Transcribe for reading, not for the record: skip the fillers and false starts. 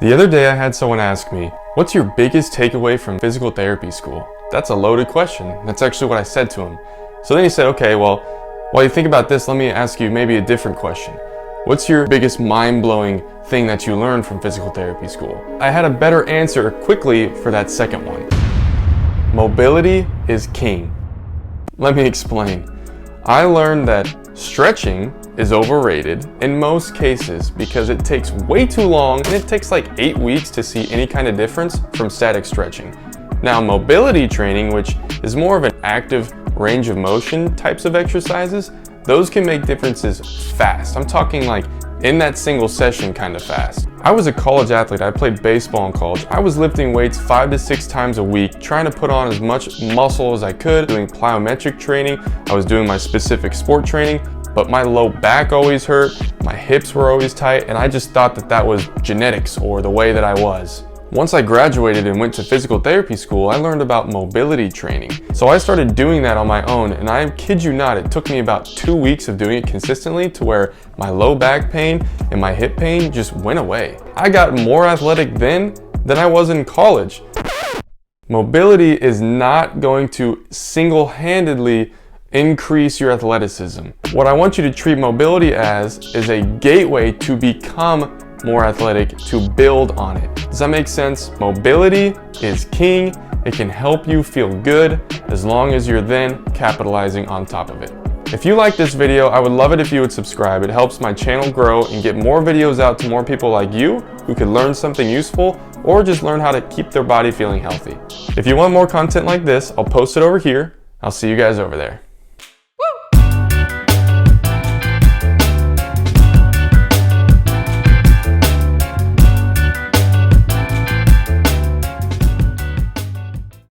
The other day I had someone ask me, what's your biggest takeaway from physical therapy school? That's a loaded question. That's actually what I said to him. So then he said, okay, well, while you think about this, let me ask you maybe a different question. What's your biggest mind-blowing thing that you learned from physical therapy school? I had a better answer quickly for that second one. Mobility is king. Let me explain. I learned that stretching is overrated in most cases because it takes way too long and it takes like 8 weeks to see any kind of difference from static stretching. Now, mobility training, which is more of an active range of motion types of exercises, those can make differences fast. I'm talking like in that single session kind of fast. I was a college athlete. I played baseball in college. I was lifting weights 5 to 6 times a week, trying to put on as much muscle as I could, doing plyometric training. I was doing my specific sport training, but my low back always hurt, my hips were always tight, and I just thought that that was genetics or the way that I was. Once I graduated and went to physical therapy school, I learned about mobility training. So I started doing that on my own, and I kid you not, it took me about 2 weeks of doing it consistently to where my low back pain and my hip pain just went away. I got more athletic then than I was in college. Mobility is not going to single-handedly increase your athleticism. What I want you to treat mobility as is a gateway to become more athletic, to build on it. Does that make sense? Mobility is king. It can help you feel good as long as you're then capitalizing on top of it. If you like this video, I would love it if you would subscribe. It helps my channel grow and get more videos out to more people like you who could learn something useful or just learn how to keep their body feeling healthy. If you want more content like this, I'll post it over here. I'll see you guys over there.